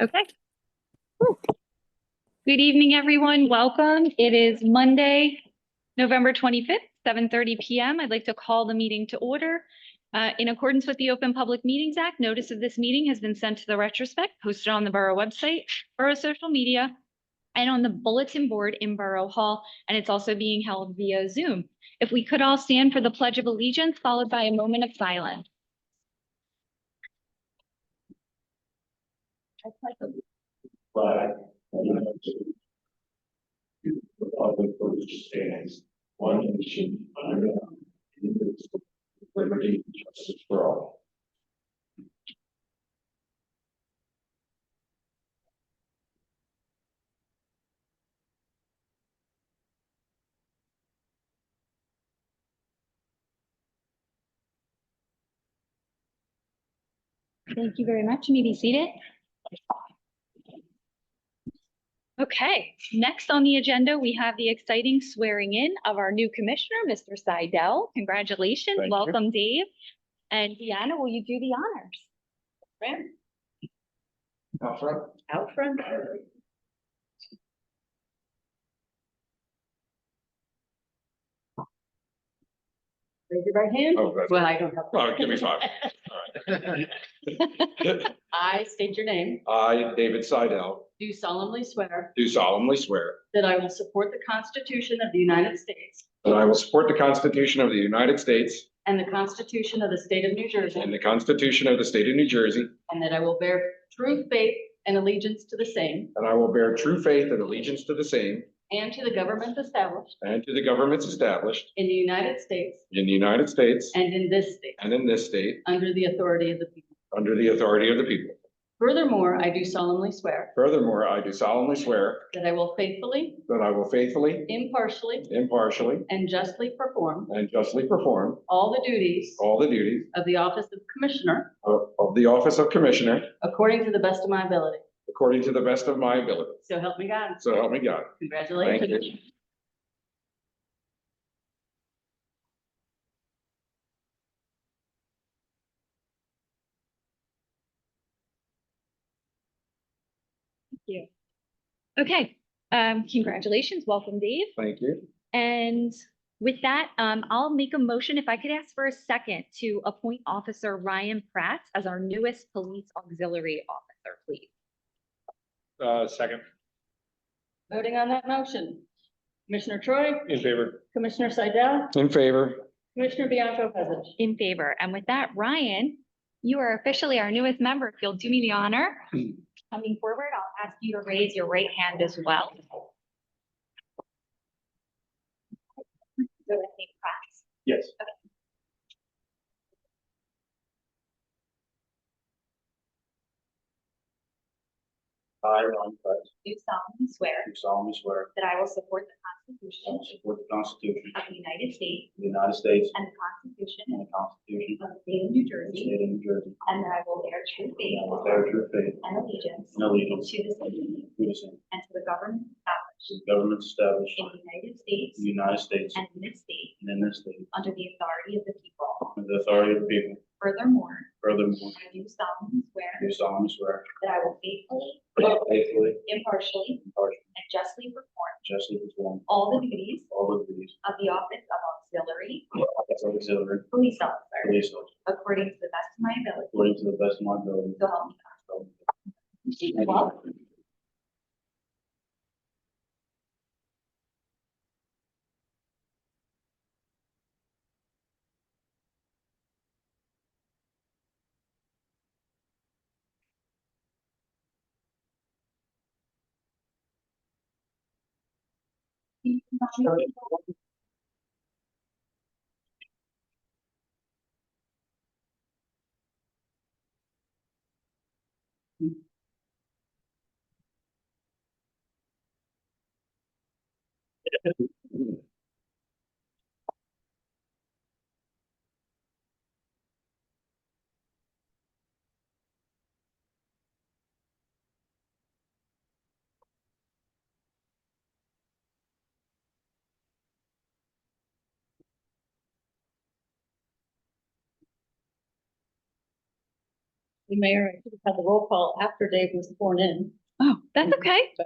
Okay. Whew. Good evening, everyone. Welcome. It is Monday, November 25th, 7:30 p.m. I'd like to call the meeting to order. In accordance with the Open Public Meetings Act, notice of this meeting has been sent to the retrospect, posted on the Borough website, Borough social media, and on the bulletin board in Borough Hall, and it's also being held via Zoom. If we could all stand for the Pledge of Allegiance, followed by a moment of silence. Flag of the United States, the republic for which it stands, one nation under God, indivisible, with liberty and justice for all. Thank you very much. You may be seated. Okay, next on the agenda, we have the exciting swearing in of our new commissioner, Mr. Seidel. Congratulations. Thank you. Welcome, Dave. And Deanna, will you do the honors? Right. Out front. Out front. Raise your right hand. Oh, that's. Well, I don't have. Oh, give me five. All right. I state your name, I, David Seidel, do solemnly swear do solemnly swear that I will support the Constitution of the United States that I will support the Constitution of the United States and the Constitution of the State of New Jersey, and the Constitution of the State of New Jersey, and that I will bear true faith and allegiance to the same and I will bear true faith and allegiance to the same and to the government established and to the governments established in the United States in the United States and in this state, and in this state under the authority of the people. under the authority of the people. Furthermore, I do solemnly swear Furthermore, I do solemnly swear that I will faithfully, that I will faithfully, impartially, impartially, and justly perform and justly perform all the duties all the duties of the office of Commissioner of the office of Commissioner according to the best of my ability. according to the best of my ability. So help me God. So help me God. Congratulations. Thank you. Thank you. Okay, congratulations. Welcome, Dave. Thank you. And with that, I'll make a motion if I could ask for a second to appoint Officer Ryan Pratt as our newest police auxiliary officer, please. Second. Voting on that motion. Commissioner Troy, In favor. Commissioner Seidel, In favor. Commissioner Bianco Pezich. In favor. And with that, Ryan, you are officially our newest member. If you'll do me the honor, coming forward, I'll ask you to raise your right hand as well. Go with me, Pratt. Yes. I, Ron Price, Do solemnly swear do solemnly swear that I will support the I Constitution will support the Constitution of the United States of the United States and the Constitution and the Constitution of the State of New of the Jersey, State of New Jersey, and that I will bear true and faith I will bear true faith and allegiance and allegiance to the same to the same, and to the government established to the government established in the United States in the United States and in this state and in this state, under the authority of the people. under the authority of the people. Furthermore, Furthermore, I do solemnly swear I do solemnly swear that I will faithfully, faithfully, impartially, impartially, and justly perform justly perform all the duties all the duties of the office of auxiliary of the auxiliary police officer police officer according to the best of my ability. according to the best of my ability. So help me God. So, Welcome. Mayor, I should have had the roll call after Dave was sworn in, Oh, that's okay. but,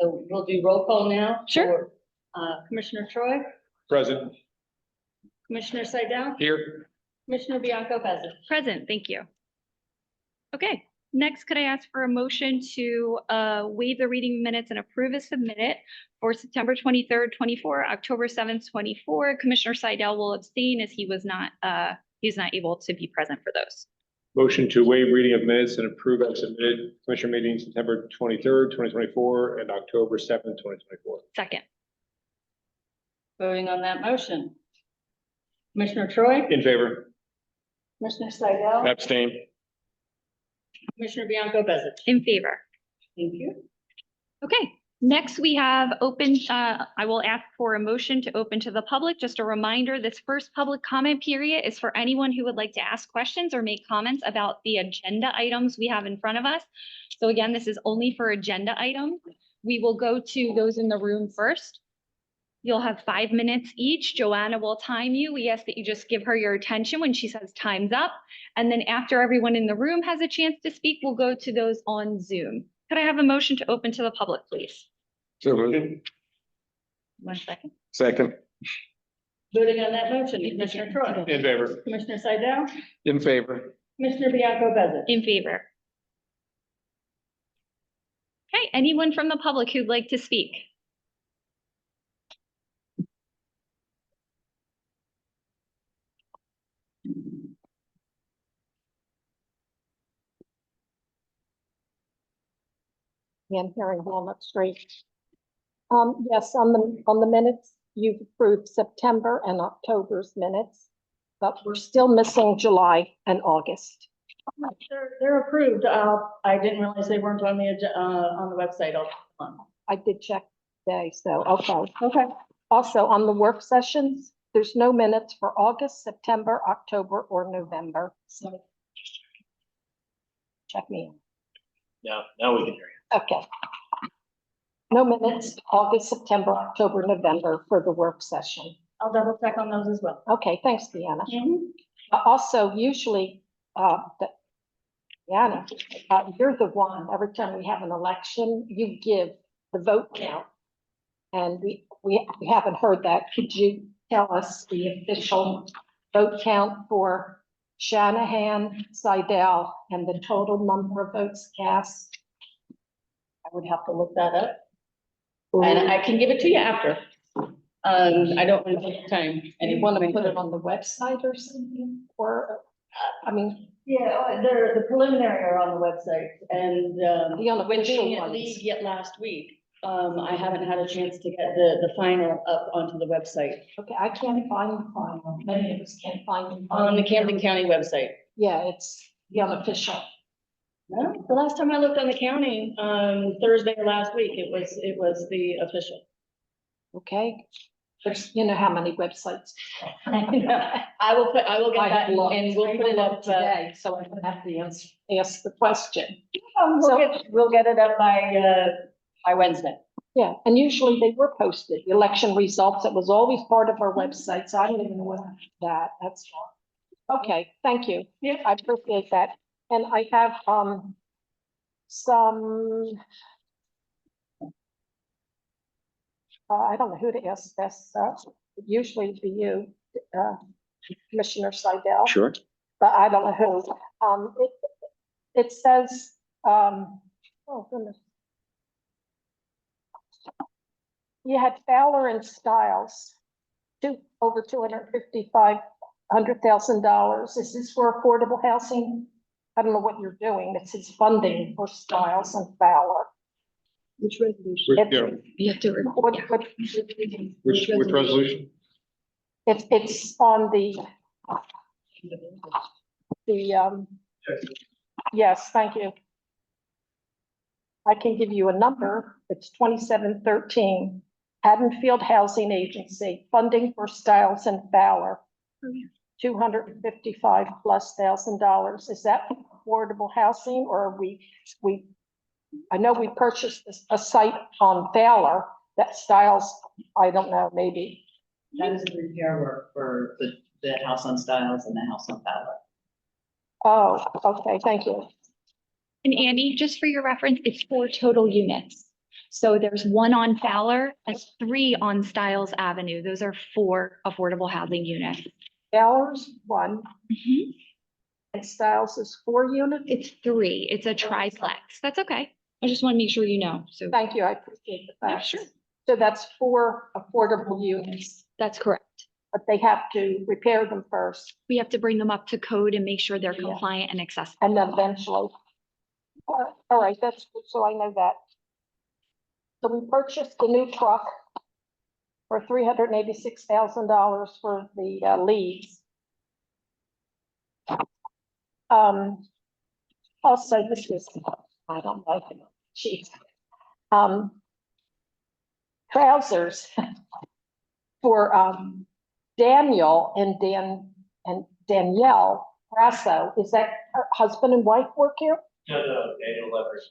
so we'll do roll call now. Sure. for, Commissioner Troy, Present. Commissioner Seidel, Here. Commissioner Bianco Bezek. Present, thank you. Okay, next, could I ask for a motion to waive the reading minutes and approve as submitted for September 23rd, 24, October 7th, 24. Commissioner Seidel will abstain as he's not able to be present for those. Motion to waive reading of minutes and approve as submitted. Commissioner meeting September 23rd, 2024 and October 7th, 2024. Second, Voting on that motion. Commissioner Troy, In favor. Commissioner Seidel, Abstain. Commissioner Bianco Bezek. in favor. Thank you. Okay, next we have open, I will ask for a motion to open to the public. Just a reminder, this first public comment period is for anyone who would like to ask questions or make comments about the agenda items we have in front of us. So again, this is only for agenda items. We will go to those in the room first. You'll have 5 minutes each. Joanna will time you. We ask that you just give her your attention when she says time's up. And then after everyone in the room has a chance to speak, we'll go to those on Zoom. Could I have a motion to open to the public, please? So moved. 1 second. Second. Voting on that motion, Commissioner Troy, In favor. Commissioner Seidel, In favor. Commissioner Bianco Bezek. In favor. Okay, anyone from the public who'd like to speak? I'm hearing Walnut Street. Yes, on the minutes, you've approved September and October's minutes, but we're still missing July and August. They're approved. I didn't realize they weren't on the website. I did check today, so, okay. Okay. Also, on the work sessions, there's no minutes for August, September, October, or November, so. Check me. Now we can hear Okay. No minutes, August, September, October, November for the work session. I'll double check on those as well. Okay, thanks, Deanna. Also, usually, Deanna, you're the one, every time we have an election, you give the vote count. And we haven't heard that. Could you tell us the official vote count for Shanahan, Seidel, and the total number of votes cast? I would have to look that up. And I can give it to you after. I don't want to take time. And you want to put it on the website or something? Or, I mean, Yeah, the preliminary are on the website and, the when unofficial being at ones. league yet last week, I haven't had a chance to get the final up onto the website, Okay, I can't find the final. Many of us can't find the on the final. Camden County website. Yeah, it's the unofficial. No, the last time I looked on the county, Thursday or last week, it was the official. Okay. But you know how many websites. I will get I that have looked. and we'll put it up Today, so I don't have to ask the question. we'll get it up by Wednesday. Yeah, and usually they were posted, the election results, it was always part of our website, so I don't even know what that's for. Okay, thank you. Yeah. I appreciate that. And I have, some, I don't know who to ask this, usually it'd be you, Commissioner Seidel. Sure. But I don't know who. It says, oh goodness. You had Fowler and Stiles, over $255,000. Is this for affordable housing? I don't know what you're doing. It says funding for Stiles and Fowler. Which resolution? You have to. Which resolution? It's on yes, thank you. I can give you a number. It's 2713. Haddonfield Housing Agency, funding for Stiles and Fowler. $255,000+. Is that affordable housing or I know we purchased a site on Fowler that Stiles, I don't know, maybe. That is the repair work for the house on Stiles and the house on Fowler. Oh, okay, thank you. And Andy, just for your reference, it's 4 total units. So there's 1 on Fowler and 3 on Stiles Avenue. Those are 4 affordable housing units. Bowers, 1, Mhm. and Styles is 4 units. It's 3. It's a triplex. That's okay. I just want to make sure you know. So Thank you, I appreciate the Yeah, fact. sure. So that's 4 affordable units, That's correct. but they have to repair them first We have to bring them up to code and make sure they're Yeah. compliant and accessible. and then eventually. All right, that's good, so I know that. So we purchased the new truck for $386,000 for the leads. Also, this is, I don't know, chief. Trousers for Daniel and Danielle Grasso. Is that her husband and wife work here? No, Daniel Leverett,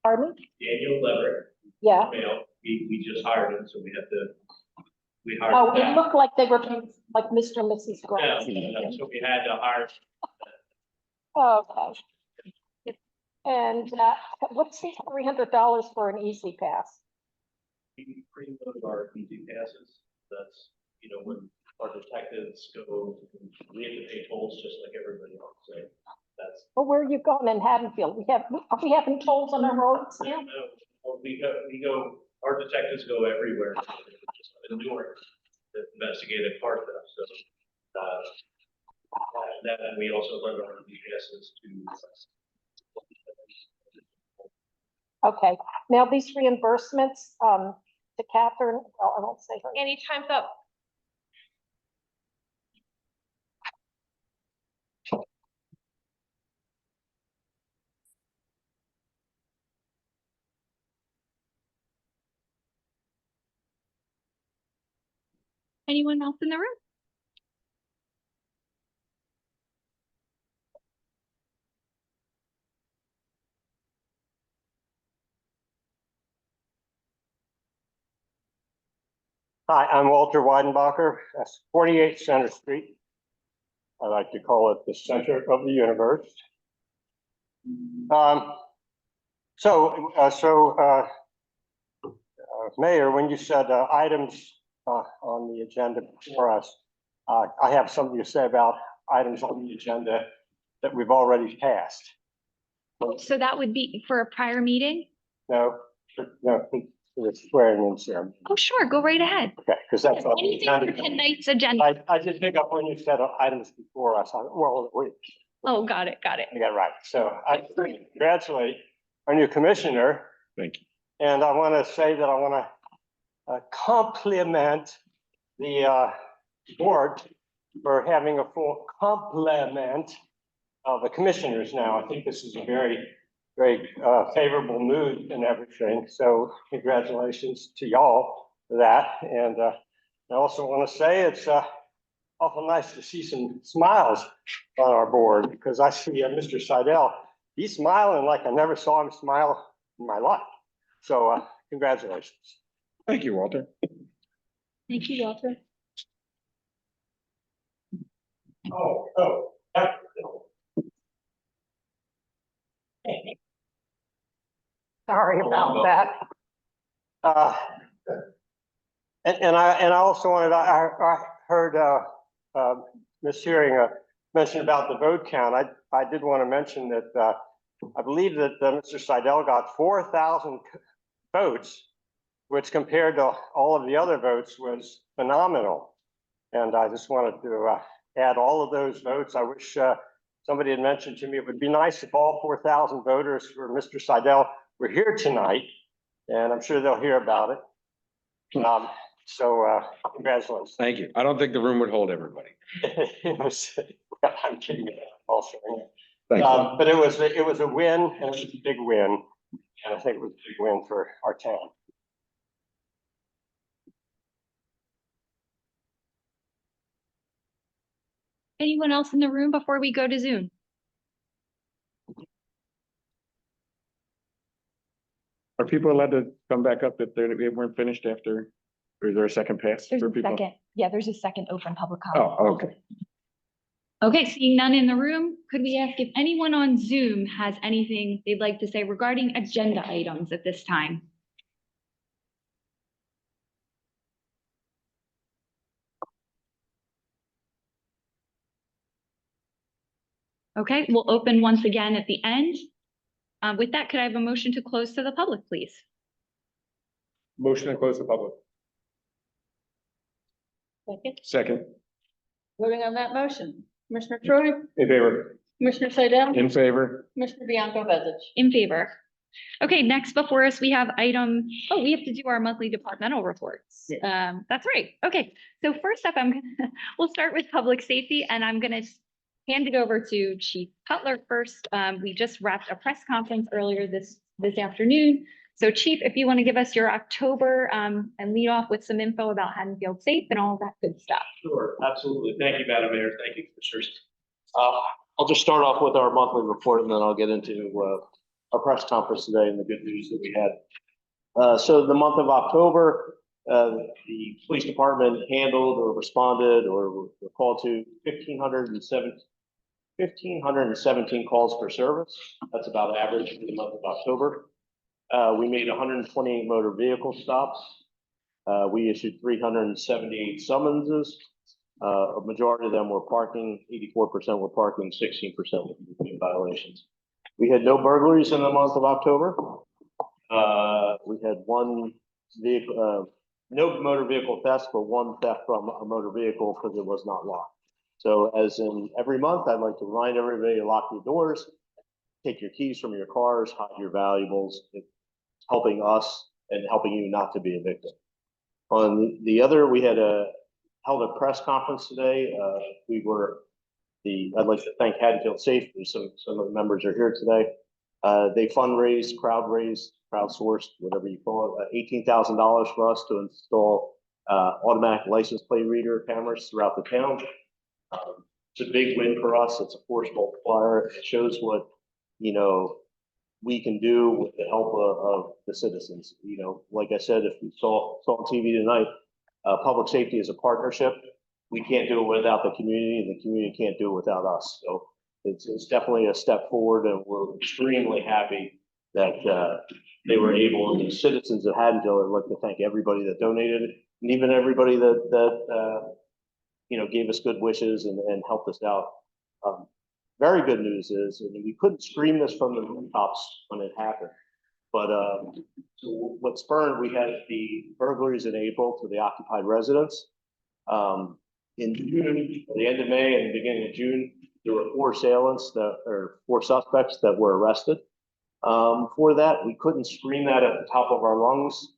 Pardon me? Daniel Leverett, Yeah. male, we just hired him, so we have to, we hired. Oh, him. it looked like they were like Mr. and Mrs. Yeah, Grasso. so we had to hire. Okay. And what's the $300 for an Easy Pass? We preload our easy passes, that's, when our detectives go, we have to pay tolls just like everybody else, so that's. Well, where are you going in Haddonfield? Are we having tolls on our roads now? No, well, we go, our detectives go everywhere, in Newark, to investigate a car theft, so, that, and we also run our GPSs to. Okay, now these reimbursements, to Catherine, oh, I won't say her. Any time's up. Anyone else in the room? Hi, I'm Walter Weidenbacher. That's 48 Center Street. I like to call it the center of the universe. Mayor, when you said items on the agenda before us, I have something to say about items on the agenda that we've already passed. So that would be for a prior meeting? No, for the swearing in ceremony. Oh, sure. Go right ahead. Okay, because that's on the Anything for agenda. tonight's agenda. I did pick up when you said items before us. Well, wait. Oh, got it. Got it. I got it right. So I congratulate our new commissioner. Thank you. And I want to say that I want to compliment the board for having a full complement of the commissioners now. I think this is a very, very favorable mood and everything. So congratulations to y'all for that. And I also want to say it's awful nice to see some smiles on our board, because I see Mr. Seidel, he's smiling like I never saw him smile in my life. So congratulations. Thank you, Walter. Thank you, Walter. That- Sorry about that. And I also wanted, I heard Ms. Shearing mention about the vote count. I did want to mention that I believe that Mr. Seidel got 4,000 votes, which compared to all of the other votes was phenomenal. And I just wanted to add all of those votes. I wish somebody had mentioned to me, it would be nice if all 4,000 voters for Mr. Seidel were here tonight, and I'm sure they'll hear about it. So congratulations. Thank you. I don't think the room would hold everybody. I'm kidding also. Thank you. But it was a win, and it was a big win. And I think it was a big win for our town. Anyone else in the room before we go to Zoom? Are people allowed to come back up if they weren't finished after, or is there a second pass There's for a people? second, yeah, there's a second open public comment. Oh, okay. Okay, seeing none in the room, could we ask if anyone on Zoom has anything they'd like to say regarding agenda items at this time? Okay, we'll open once again at the end. With that, could I have a motion to close to the public, please? Motion to close the public. Second, Second. voting on that motion, Commissioner Troy, In favor. Commissioner Seidel, In favor. Commissioner Bianco Bezich. In favor. Okay, next before us, we have we have to do our monthly departmental reports. That's right. Okay, so first up, we'll start with public safety, and I'm gonna hand it over to Chief Cutler first. We just wrapped a press conference earlier this afternoon. So Chief, if you want to give us your October and lead off with some info about Haddonfield Safe and all that good stuff. Sure, absolutely. Thank you, Madam Mayor. Thank you, Commissioners. I'll just start off with our monthly report and then I'll get into our press conference today and the good news that we had. So the month of October, the police department handled or responded or were called to 1,517 calls for service. That's about average for the month of October. We made 128 motor vehicle stops. We issued 378 summonses. A majority of them were parking, 84% were parking, 16% were violations. We had no burglaries in the month of October. We had one vehicle, no motor vehicle theft, but one theft from a motor vehicle because it was not locked. So as in every month, I'd like to remind everybody to lock your doors, take your keys from your cars, hide your valuables. It's helping us and helping you not to be a victim. On the other, we had held a press conference today. I'd like to thank Haddonfield Safe. Some of the members are here today. They fundraised, crowdsourced, whatever you call it, $18,000 for us to install automatic license plate reader cameras throughout the town. It's a big win for us. It's a force multiplier. It shows what, we can do with the help of the citizens. Like I said, if you saw on TV tonight, public safety is a partnership. We can't do it without the community, and the community can't do it without us. So it's definitely a step forward, and we're extremely happy that they were able, and the citizens of Haddonfield, I'd like to thank everybody that donated, and even everybody that gave us good wishes and helped us out. Very good news is, we couldn't scream this from the rooftops when it happened, but so what spurred, we had the burglaries in April to the occupied residents. In June, at the end of May and the beginning of June, there were four suspects that were arrested. For that, we couldn't scream that at the top of our lungs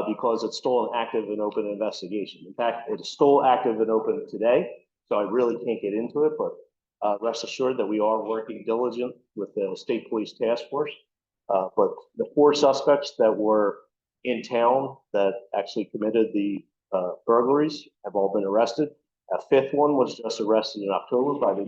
because it's still an active and open investigation. In fact, it's still active and open today, so I really can't get into it, but rest assured that we are working diligent with the State Police Task Force. But the four suspects that were in town that actually committed the burglaries have all been arrested. A fifth one was just arrested in October by the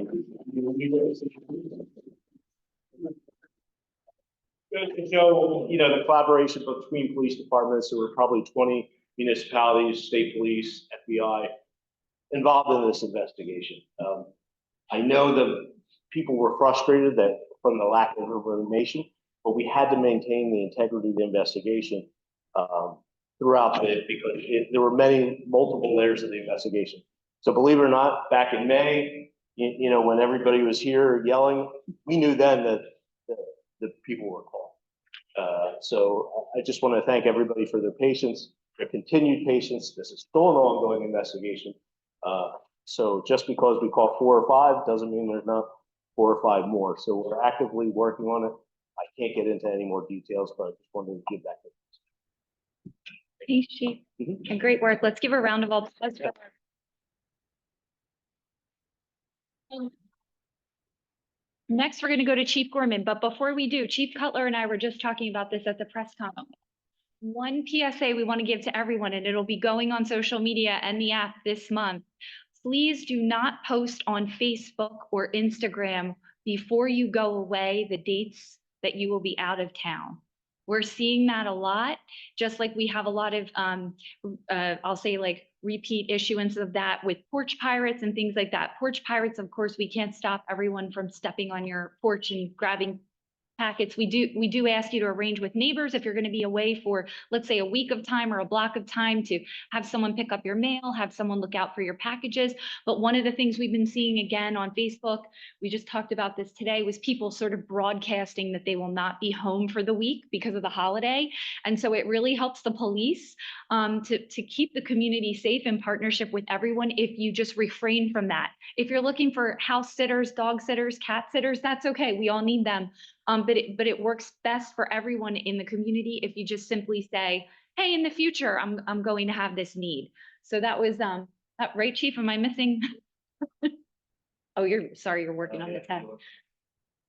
the collaboration between police departments. There were probably 20 municipalities, state police, FBI involved in this investigation. I know that people were frustrated from the lack of information, but we had to maintain the integrity of the investigation throughout it because there were multiple layers of the investigation. So believe it or not, back in May, when everybody was here yelling, we knew then that the people were called. So I just want to thank everybody for their patience, their continued patience. This is still an ongoing investigation. So just because we caught 4 or 5 doesn't mean there's not 4 or 5 more. So we're actively working on it. I can't get into any more details, but I just wanted to give that. Thanks, Chief. And great work. Let's give a round of applause for her. Next, we're going to go to Chief Gorman, but before we do, Chief Cutler and I were just talking about this at the press conference. One PSA we want to give to everyone, and it'll be going on social media and the app this month. Please do not post on Facebook or Instagram before you go away the dates that you will be out of town. We're seeing that a lot, just like we have a lot of, I'll say like repeat issuance of that with porch pirates and things like that. Porch pirates, of course, we can't stop everyone from stepping on your porch and grabbing packets. We do ask you to arrange with neighbors if you're going to be away for, let's say, a week of time or a block of time, to have someone pick up your mail, have someone look out for your packages. But one of the things we've been seeing again on Facebook, we just talked about this today, was people sort of broadcasting that they will not be home for the week because of the holiday. And so it really helps the police to keep the community safe in partnership with everyone if you just refrain from that. If you're looking for house sitters, dog sitters, cat sitters, that's okay. We all need them. But it works best for everyone in the community if you just simply say, hey, in the future, I'm going to have this need. So that was, right, Chief, am I missing? Oh, sorry, you're working on the tech.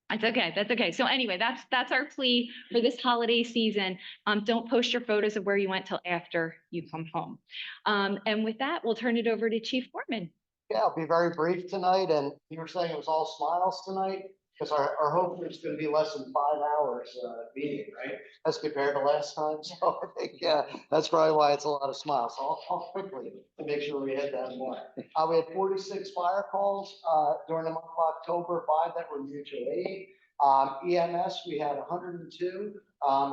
That's okay, that's okay. So anyway, that's our plea for this holiday season. Don't post your photos of where you went till after you come home. And with that, we'll turn it over to Chief Foreman. Yeah, I'll be very brief tonight, and you were saying it was all smiles tonight, because our hope is going to be less than 5 hours meeting, right? As compared to last time, so I think, yeah, that's probably why it's a lot of smiles. So I'll quickly to make sure we hit that mark. We had 46 fire calls during the month of October, 5 that were mutual aid. EMS, we had 102.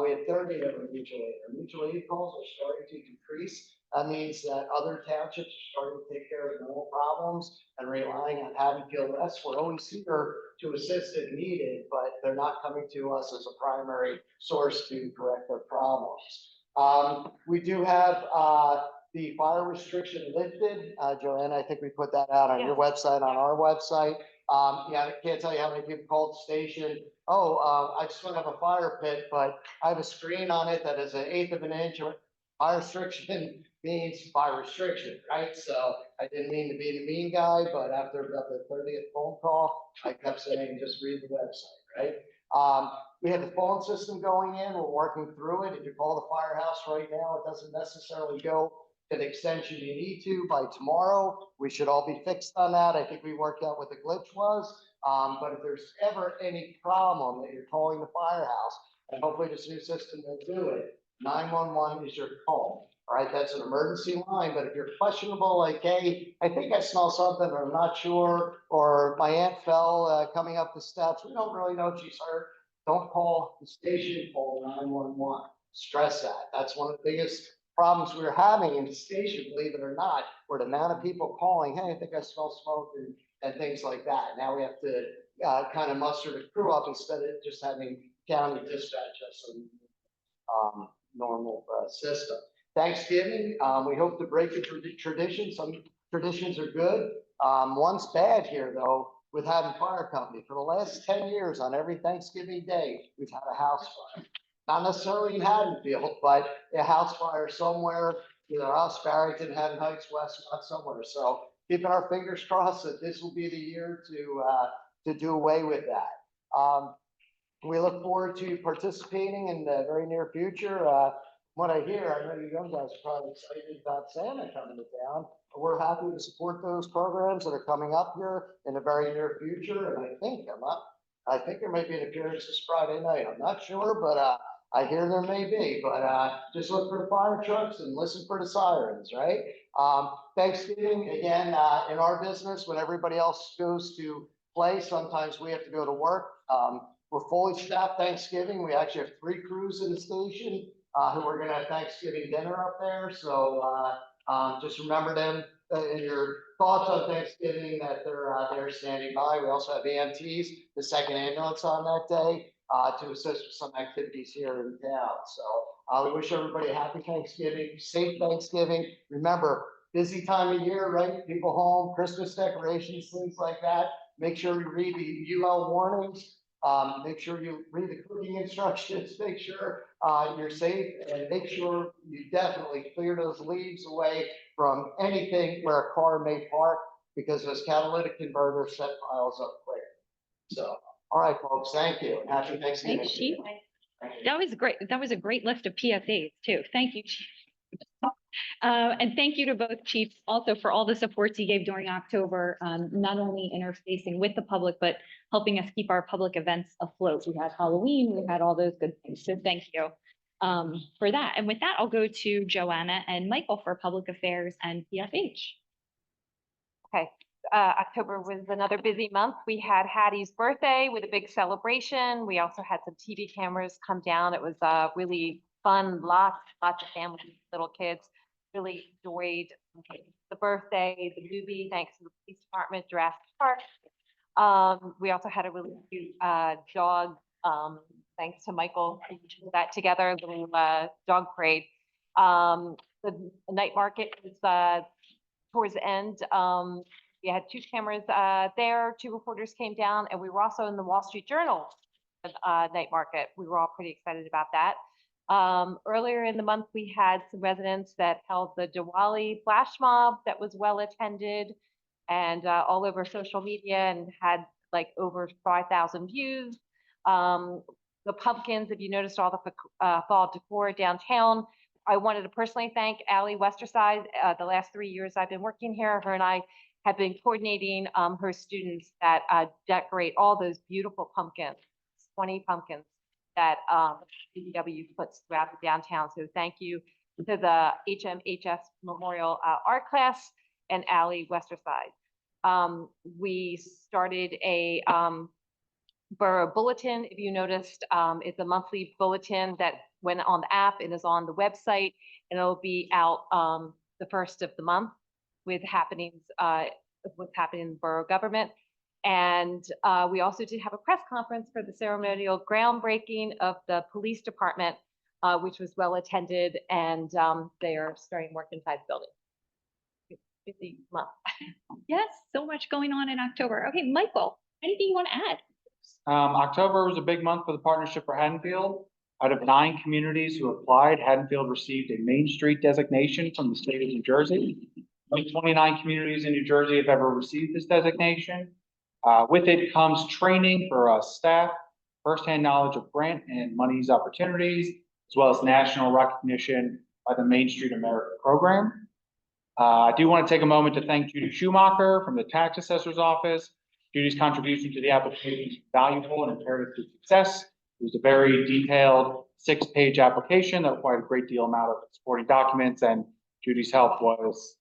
We had 30 that were mutual aid. Our mutual aid calls are starting to decrease. That means that other townships are starting to take care of their own problems and relying on Haddonfield West. We're always here to assist if needed, but they're not coming to us as a primary source to correct their problems. We do have the fire restriction lifted. Joanna, I think we put that out on your website, on our website. Yeah, I can't tell you how many people called the station. Oh, I just want to have a fire pit, but I have a screen on it that is 1/8 of an inch. Fire restriction means fire restriction, right? So I didn't mean to be the mean guy, but after about the 30th phone call, I kept saying, just read the website, right? We have the phone system going in. We're working through it. If you call the firehouse right now, it doesn't necessarily go to the extension you need to by tomorrow. We should all be fixed on that. I think we worked out what the glitch was. But if there's ever any problem that you're calling the firehouse, and hopefully this new system will do it, 911 is your call. All right, that's an emergency line, but if you're questionable, like, hey, I think I smell something, or I'm not sure, or my aunt fell coming up the steps, we don't really know if she's hurt, don't call the station, call 911. Stress that. That's one of the biggest problems we're having in the station, believe it or not, where the amount of people calling, hey, I think I smell smoke, and things like that. Now we have to kind of muster the crew up instead of just having county dispatch us some normal system. Thanksgiving, we hope to break the tradition. Some traditions are good. One's bad here, though, with Haddon Fire Company. For the last 10 years, on every Thanksgiving day, we've had a house fire. Not necessarily in Haddonfield, but a house fire somewhere, either us, Barrington, Haddon Heights, Westmont, somewhere. So keeping our fingers crossed that this will be the year to do away with that. We look forward to participating in the very near future. What I hear, I know you young guys are probably excited about Santa coming to town. We're happy to support those programs that are coming up here in the very near future. And I think there might be an appearance this Friday night. I'm not sure, but I hear there may be. But just look for the fire trucks and listen for the sirens, right? Thanksgiving, again, in our business, when everybody else goes to play, sometimes we have to go to work. We're fully staffed Thanksgiving. We actually have 3 crews in the station who are going to have Thanksgiving dinner up there. So just remember them in your thoughts on Thanksgiving, that they're there standing by. We also have EMTs, the second ambulance on that day, to assist with some activities here in town. So we wish everybody a happy Thanksgiving, safe Thanksgiving. Remember, busy time of year, right? People home, Christmas decorations, things like that. Make sure you read the UL warnings. Make sure you read the cooking instructions, make sure you're safe, and make sure you definitely clear those leaves away from anything where a car may park, because those catalytic converters set piles up quick. So, all right, folks, thank you. And happy Thanksgiving. Thanks, Chief. That was great. That was a great list of PSAs too. Thank you, Chief. And thank you to both chiefs also for all the supports you gave during October, not only interfacing with the public, but helping us keep our public events afloat. We had Halloween, we had all those good things. So thank you. for that. And with that, I'll go to Joanna and Michael for Public Affairs and PFH. Okay, October was another busy month. We had Hattie's birthday with a big celebration. We also had some TV cameras come down. It was really fun, lots of families, little kids really enjoyed the birthday, the movie, thanks to the police department, Jurassic Park. We also had a really cute dog, thanks to Michael, who put that together, the little dog parade. The night market was towards the end. We had 2 cameras there, 2 reporters came down, and we were also in the Wall Street Journal night market. We were all pretty excited about that. Earlier in the month, we had some residents that held the Diwali flash mob that was well attended and all over social media and had like over 5,000 views. The pumpkins, if you noticed all the fall decor downtown, I wanted to personally thank Allie Westerside. The last 3 years I've been working here, her and I have been coordinating her students that decorate all those beautiful pumpkins, 20 pumpkins that DPW puts throughout the downtown. So thank you to the HMHS Memorial Art Class and Allie Westerside. We started a Borough Bulletin. If you noticed, it's a monthly bulletin that went on the app and is on the website, and it'll be out the first of the month with happenings, what's happening in the borough government. And we also did have a press conference for the ceremonial groundbreaking of the police department, which was well attended, and they are starting work inside the building. Busy month. Yes, so much going on in October. Okay, Michael, anything you want to add? October was a big month for the Partnership for Haddonfield. Out of 9 communities who applied, Haddonfield received a Main Street designation from the state of New Jersey. Only 29 communities in New Jersey have ever received this designation. With it comes training for staff, firsthand knowledge of grant and monies opportunities, as well as national recognition by the Main Street America program. I do want to take a moment to thank Judy Schumacher from the Tax Assessor's Office. Judy's contribution to the application is valuable and imperative to success. It was a very detailed 6-page application that required a great deal amount of supporting documents, and Judy's help was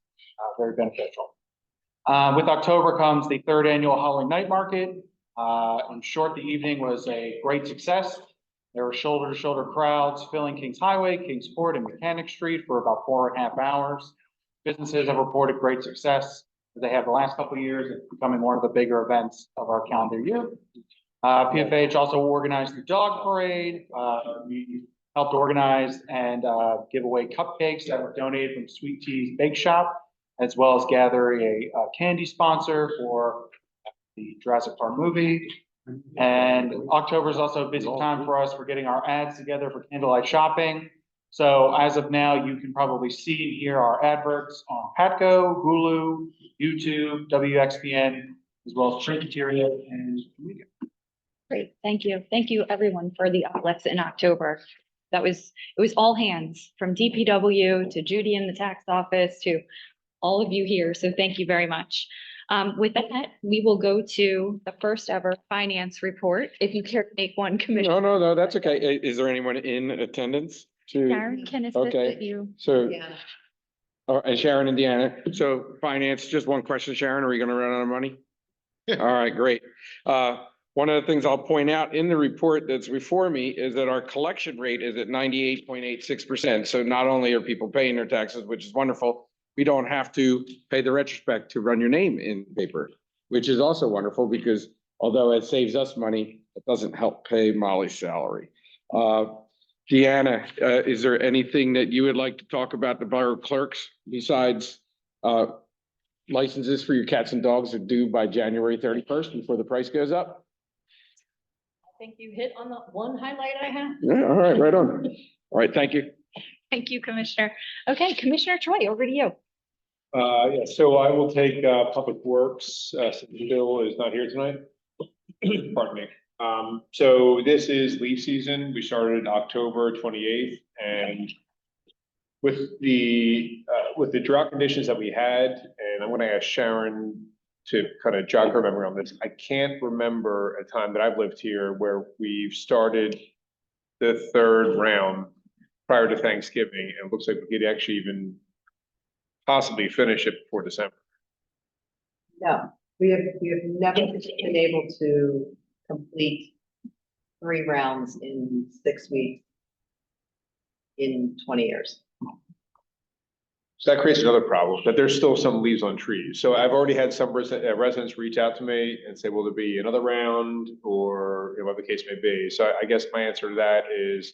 very beneficial. With October comes the 3rd annual Halloween Night Market. In short, the evening was a great success. There were shoulder-to-shoulder crowds filling Kings Highway, Kingsport, and Mechanic Street for about 4.5 hours. Businesses have reported great success as they have the last couple of years. It's becoming one of the bigger events of our calendar year. PFH also organized the dog parade. We helped organize and give away cupcakes that were donated from Sweet Tea's Bake Shop, as well as gather a candy sponsor for the Jurassic Park movie. And October is also a busy time for us. We're getting our ads together for candlelight shopping. So as of now, you can probably see and hear our adverts on Patco, Hulu, YouTube, WXPN, as well as Trinketeria and media. Great, thank you. Thank you everyone for the outlets in October. It was all hands from DPW to Judy in the tax office to all of you here. So thank you very much. With that, we will go to the first ever finance report. If you care to make one, Commissioner. No, that's okay. Is there anyone in attendance? Sharon can assist Okay. with you. So, and Sharon, Indiana. So finance, just one question, Sharon, are we gonna run out of money? All right, great. One of the things I'll point out in the report that's before me is that our collection rate is at 98.86%. So not only are people paying their taxes, which is wonderful, we don't have to pay the retrospect to run your name in paper, which is also wonderful because although it saves us money, it doesn't help pay Molly's salary. Deanna, is there anything that you would like to talk about the borough clerks besides licenses for your cats and dogs are due by January 31st before the price goes up? I think you hit on the one highlight I have. Yeah, all right, right on. All right, thank you. Thank you, Commissioner. Okay, Commissioner Choi, over to you. Yeah, so I will take Public Works, since Bill is not here tonight. Pardon me. So this is leaf season. We started October 28th, and with the drought conditions that we had, and I'm gonna ask Sharon to kind of jog her memory on this. I can't remember a time that I've lived here where we've started the 3rd round prior to Thanksgiving, and it looks like we could actually even possibly finish it before December. No, we have never been able to complete 3 rounds in 6 weeks in 20 years. So that creates another problem, that there's still some leaves on trees. So I've already had some residents reach out to me and say, will there be another round, or whatever the case may be? So I guess my answer to that is,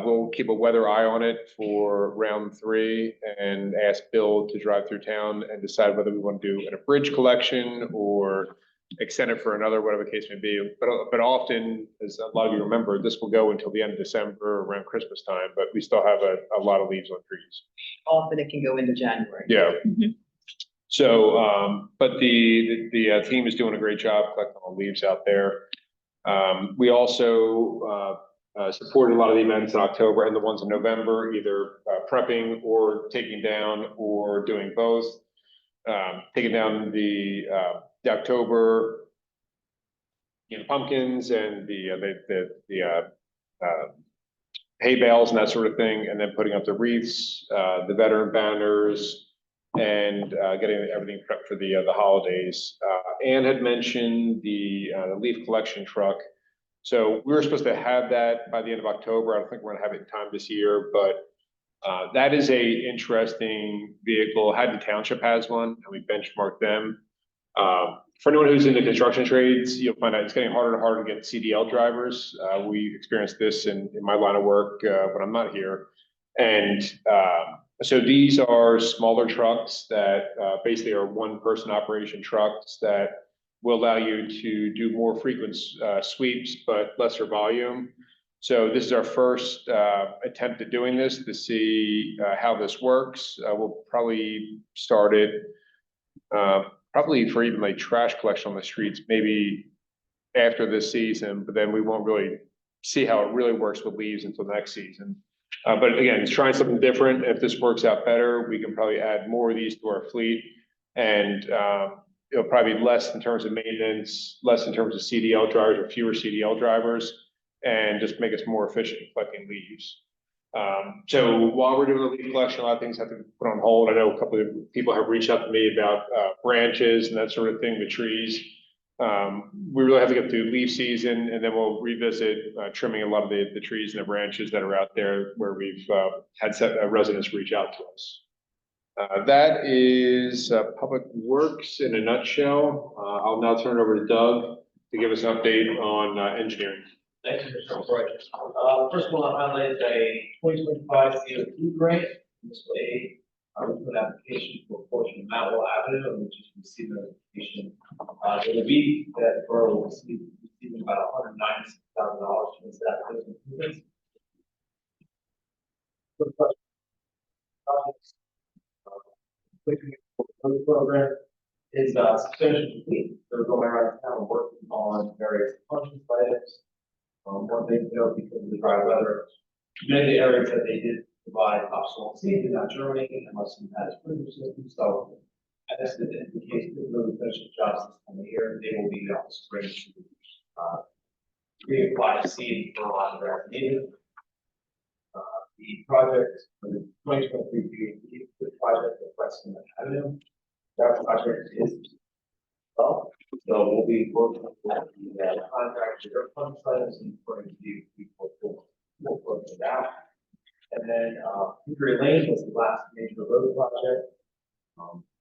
we'll keep a weather eye on it for round 3 and ask Bill to drive through town and decide whether we want to do an abridged collection or extend it for another, whatever the case may be. But often, as a lot of you remember, this will go until the end of December, around Christmas time, but we still have a lot of leaves on trees. Often it can go into January. Yeah. So, but the team is doing a great job collecting all the leaves out there. We also supported a lot of the events in October and the ones in November, either prepping or taking down or doing both. Taking down the October, pumpkins and the hay bales and that sort of thing, and then putting up the wreaths, the veteran banners, and getting everything prepped for the holidays. Anne had mentioned the leaf collection truck. So we were supposed to have that by the end of October. I don't think we're gonna have it in time this year, but that is a interesting vehicle. Haddon Township has one, and we benchmarked them. For anyone who's in the construction trades, you'll find out it's getting harder and harder to get CDL drivers. We experienced this in my line of work when I'm not here. And so these are smaller trucks that basically are one-person operation trucks that will allow you to do more frequent sweeps, but lesser volume. So this is our first attempt at doing this to see how this works. We'll probably start it probably for even like trash collection on the streets, maybe after this season, but then we won't really see how it really works with leaves until next season. But again, it's trying something different. If this works out better, we can probably add more of these to our fleet, and it'll probably be less in terms of maintenance, less in terms of CDL drivers or fewer CDL drivers, and just make us more efficient in collecting leaves. So while we're doing the leaf collection, a lot of things have to be put on hold. I know a couple of people have reached out to me about branches and that sort of thing, the trees. We really have to get through leaf season, and then we'll revisit trimming a lot of the trees and the branches that are out there where we've had residents reach out to us. That is Public Works in a nutshell. I'll now turn it over to Doug to give us an update on engineering. Thank you, Mr. Albright. First of all, I highlighted a 2025 CO2 grant. This way, we put an application for a portion of Mount Avenue, and we just received an application. It will be that borough will receive about $196,000 from this application. The program is substantially complete. They're going around town working on various functions items. One thing to note, because of the dry weather, many of the areas that they did provide topsoil seed did not germinate unless you had a sprinkler system. So, as in the case of really finishing jobs this time of year, they will be able to spring to reapply seed for a lot of their needed. The project for the 2023 project at Preston Avenue, that project is well. So we'll be working with the contractor, their fund sites, and according to the people we'll close it out. And then Hickory Lane was the last major road project.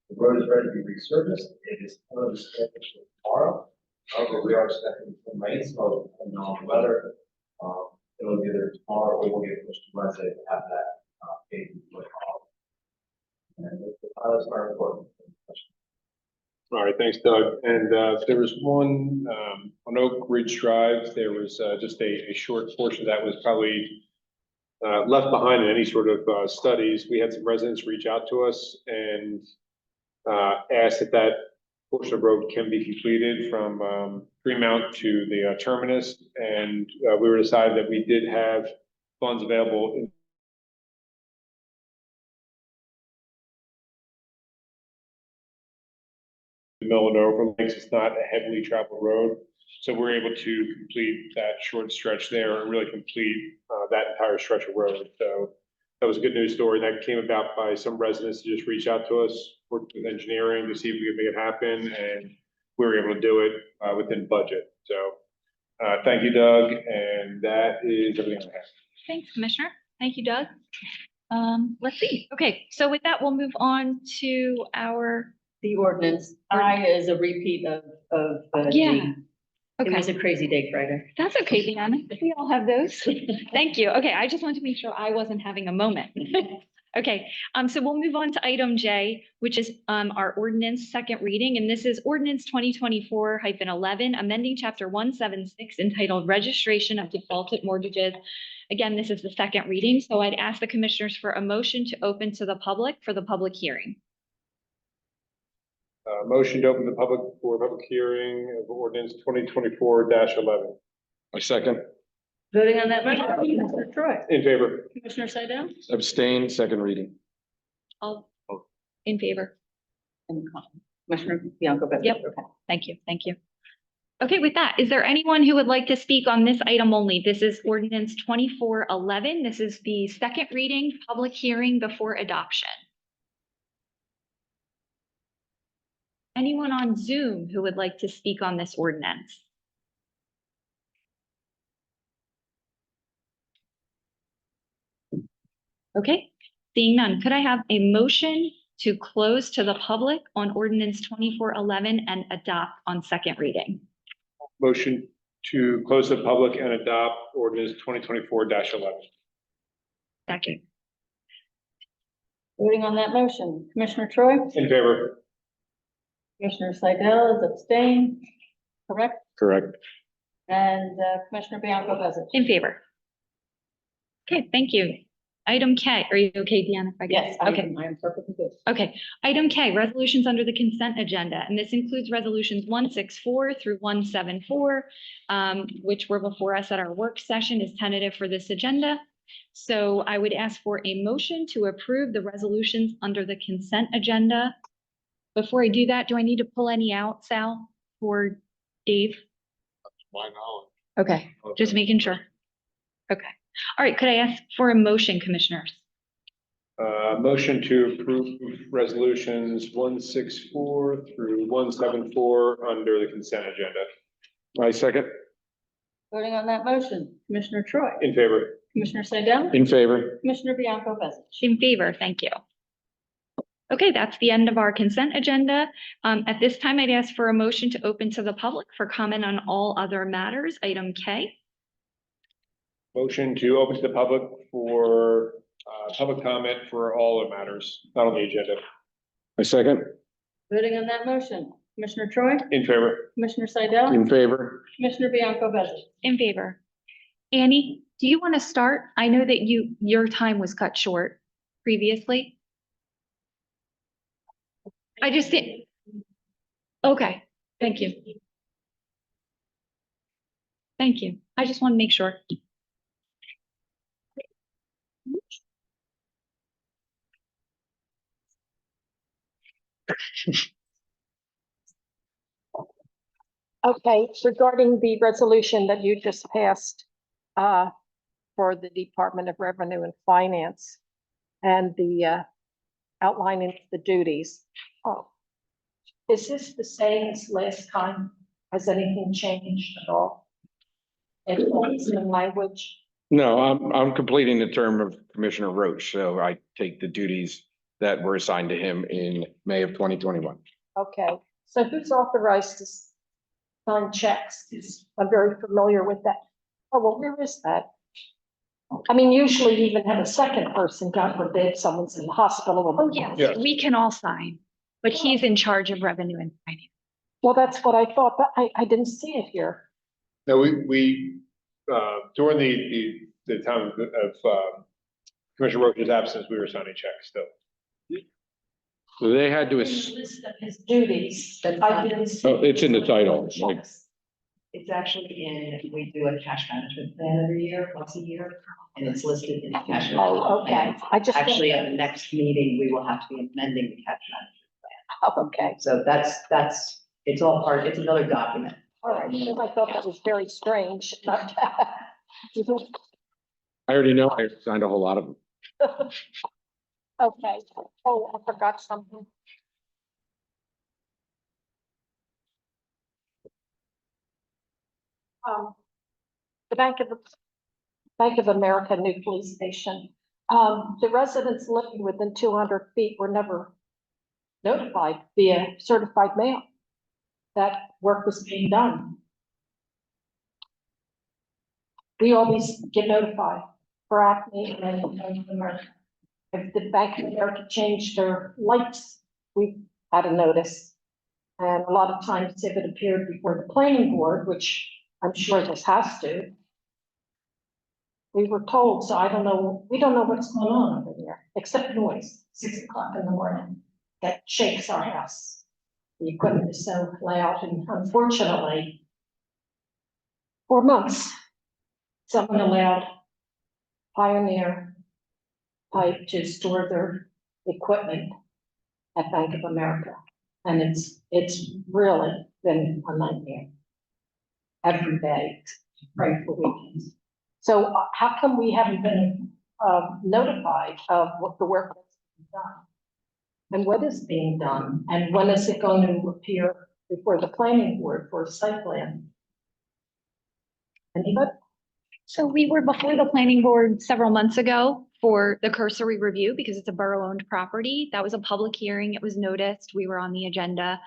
The road is ready to be resurfaced. It is under the schedule for tomorrow. However, we are expecting some rain, so depending on the weather, it'll be either tomorrow or we'll get pushed to Wednesday to have that paved with all. And the pilots are important. All right, thanks, Doug. And there was one on Oak Ridge Drive. There was just a short portion that was probably left behind in any sort of studies. We had some residents reach out to us and asked if that portion of road can be completed from Greenmount to the terminus. And we were decided that we did have funds available in the middle of nowhere. It's not a heavily traveled road. So we're able to complete that short stretch there and really complete that entire stretch of road. So that was a good news story. That came about by some residents to just reach out to us, work with engineering to see if we could make it happen, and we were able to do it within budget. So thank you, Doug, and that is everything I have. Thanks, Commissioner. Thank you, Doug. Let's see. Okay, so with that, we'll move on to our, The ordinance, I is a repeat of Yeah. G. It okay, was a crazy day Friday. that's okay, Deanna. We all have those. Thank you. Okay, I just wanted to make sure I wasn't having a moment. Okay, so we'll move on to item J, which is our ordinance second reading, and this is ordinance 2024-11, amending chapter 176 entitled Registration of Defaulted Mortgages. Again, this is the second reading, so I'd ask the commissioners for a motion to open to the public for the public hearing. Motion to open the public hearing of ordinance 2024-11. I second. Voting on that motion, Commissioner Troy, In favor. Commissioner Seidel, Abstain, second reading. All in favor? and Commissioner Bianco. Becerra. Yep. Okay. Thank you, thank you. Okay, with that, is there anyone who would like to speak on this item only? This is ordinance 24-11. This is the second reading, public hearing before adoption. Anyone on Zoom who would like to speak on this ordinance? Okay, seeing none, could I have a motion to close to the public on ordinance 24-11 and adopt on second reading? Motion to close the public and adopt ordinance 2024-11. Second. Voting on that motion, Commissioner Troy, In favor. Commissioner Seidel is abstained, correct? Correct. And Commissioner Bianco Becerra. In favor. Okay, thank you. Item K, are you okay, Deanna? if I get- Yes, Okay. I am perfectly good. Okay, item K, resolutions under the consent agenda, and this includes resolutions 164 through 174, which were before us at our work session is tentative for this agenda. So I would ask for a motion to approve the resolutions under the consent agenda. Before I do that, do I need to pull any out, Sal, or Dave? My knowledge. Okay, just making sure. Okay, all right, could I ask for a motion, commissioners? Motion to approve resolutions 164 through 174 under the consent agenda. I second. Voting on that motion, Commissioner Troy, In favor. Commissioner Seidel, In favor. Commissioner Bianco Becerra. In favor, thank you. Okay, that's the end of our consent agenda. At this time, I'd ask for a motion to open to the public for comment on all other matters, item K. Motion to open to the public for public comment for all the matters, not on the agenda. I second. Voting on that motion, Commissioner Troy, In favor. Commissioner Seidel, In favor. Commissioner Bianco Becerra. In favor. Annie, do you want to start? I know that your time was cut short previously. I just did. Okay, thank you. Thank you. I just want to make sure. Okay, regarding the resolution that you just passed for the Department of Revenue and Finance and the outlining the duties. Oh, is this the same as last time? Has anything changed at all? It's in language. No, I'm completing the term of Commissioner Roach, so I take the duties that were assigned to him in May of 2021. Okay, so who's authorized to sign checks? 'Cause I'm very familiar with that. Oh, well, where is that? I mean, usually you even have a second person, God forbid, someone's in the hospital. Oh, yes, Yes. we can all sign, but he's in charge of revenue and finance. Well, that's what I thought, but I didn't see it here. No, we during the time of Commissioner Roach's absence, we were signing checks still. So they had to, List of his duties, I didn't see. oh, it's in the title, like, Checks. It's actually in, we do a cash management plan every year, once a year, and it's listed in the cash. Oh, okay, I just. Actually, at the next meeting, we will have to be amending the cash management. Oh, okay, So that's, it's all part, it's another document. All right, because I thought that was very strange, but. I already know, I signed a whole lot of them. Okay, oh, I forgot something. The Bank of America new police station. The residents living within 200 feet were never notified via certified mail that work was being done. We always get notified for Acme and Bank of America. If the Bank of America changed their lights, we had a notice. And a lot of times if it appeared before the planning board, which I'm sure this has to, we were told, so I don't know, we don't know what's going on over there, except noise, 6 o'clock in the morning, that shakes our house. The equipment is so loud, and unfortunately, for months, someone allowed Pioneer Pipe to store their equipment at Bank of America. And it's really been a nightmare every day, right, for weekends. So how come we haven't been notified of what the work that's being done? And what is being done? And when is it going to appear before the planning board for a site plan? Anybody? So we were before the planning board several months ago for the cursory review because it's a borough-owned property. That was a public hearing. It was noticed. We were on the agenda.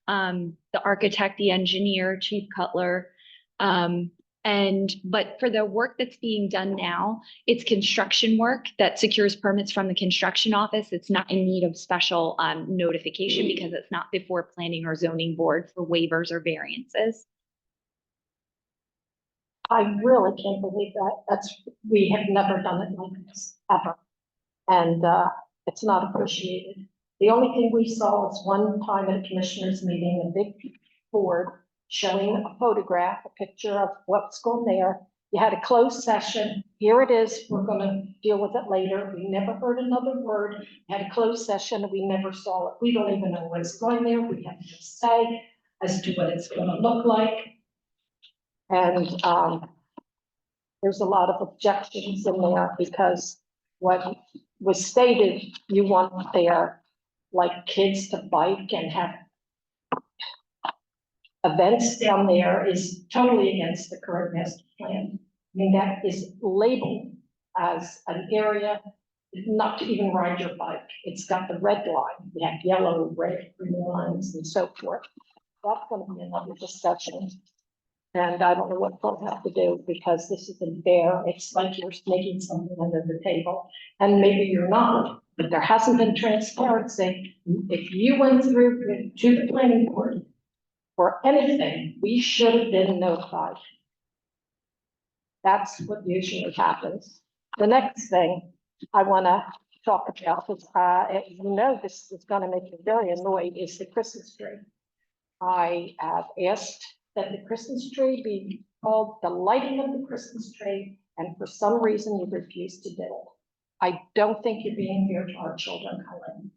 The architect, the engineer, Chief Cutler. But for the work that's being done now, it's construction work that secures permits from the construction office. It's not in need of special notification because it's not before planning or zoning board for waivers or variances. I really can't believe that. We have never done it like this, ever. And it's not appreciated. The only thing we saw was one time at a commissioners meeting, a big board showing a photograph, a picture of what's going there. You had a closed session. Here it is. We're going to deal with it later. We never heard another word. Had a closed session and we never saw it. We don't even know what's going there. We have to say as to what it's going to look like. And there's a lot of objections in there because what was stated, you want there, like kids to bike and have events down there, is totally against the current master plan. I mean, that is labeled as an area not to even ride your bike. It's got the red line. We have yellow, red, green lines and so forth. That's going to be another discussion. And I don't know what we'll have to do because this isn't fair. It's like you're making something under the table and maybe you're not, but there hasn't been transparency. If you went through to the planning board for anything, we should have been notified. That's what usually happens. The next thing I want to talk about is, this is going to make me very annoyed, is the Christmas tree. I have asked that the Christmas tree be called the lighting of the Christmas tree, and for some reason you refuse to do it. I don't think you're being fair to our children, Colleen.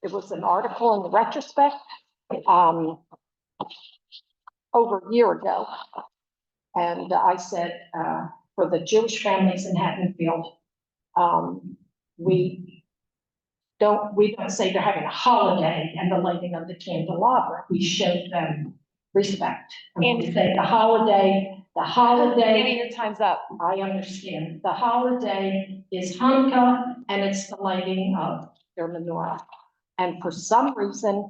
It was an article in the Retrospect over a year ago, and I said for the Jewish families in Haddonfield, we don't say they're having a holiday and the lighting of the candelabra. We showed them respect. And we say the holiday. Annie, your time's up. I understand. The holiday is Hanukkah and it's the lighting of their menorah. And for some reason,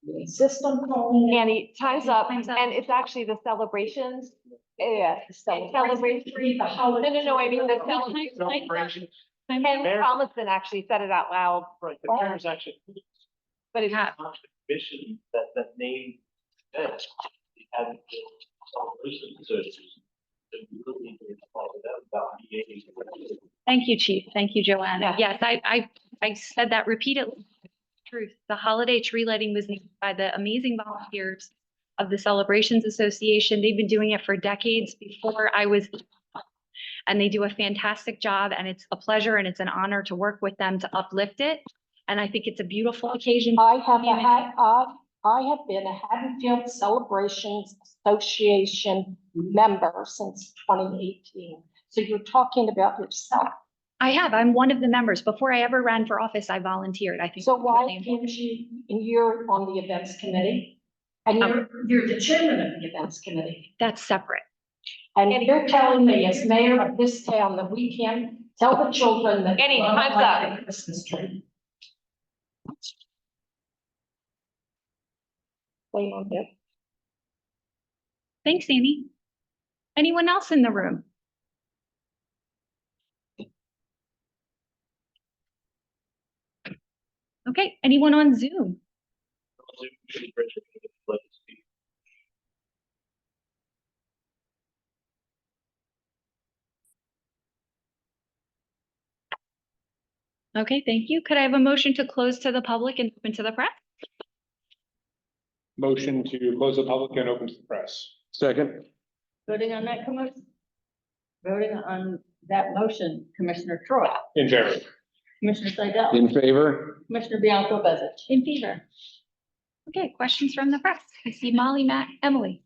we insist on calling it. Annie, time's up. Time's up. And it's actually the celebrations. Yeah, the celebration tree, the holiday. No, I mean the celebration. Henry Tomlinson actually said it out loud, Right, the parents actually, but it had. mission that name, that had celebration, so it's really about creating. Thank you, Chief. Thank you, Joanna. Yeah. Yes, I said that repeatedly. Truth. The holiday tree lighting was named by the amazing volunteers of the Celebrations Association. They've been doing it for decades before I was, and they do a fantastic job, and it's a pleasure and it's an honor to work with them to uplift it. And I think it's a beautiful occasion. I have a hat, I have been a Haddonfield Celebrations Association member since 2018. So you're talking about yourself. I have, I'm one of the members. Before I ever ran for office, I volunteered. I think. So it's why really important. can't you, and you're on the events committee? And you're the chairman of the events committee. That's separate. And you're telling me as mayor of this town that we can't tell the children that. Annie, they don't time's like up. the Christmas tree. Blame on you. Thanks, Annie. Anyone else in the room? Okay, anyone on Zoom? Okay, thank you. Could I have a motion to close to the public and open to the press? Motion to close the public and open to the press. Second, Voting on that voting on that motion, Commissioner Troy, In favor. Commissioner Seidel, in favor? Commissioner Bianco Bezich. In favor. Okay, questions from the press. I see Molly, Matt, Emily.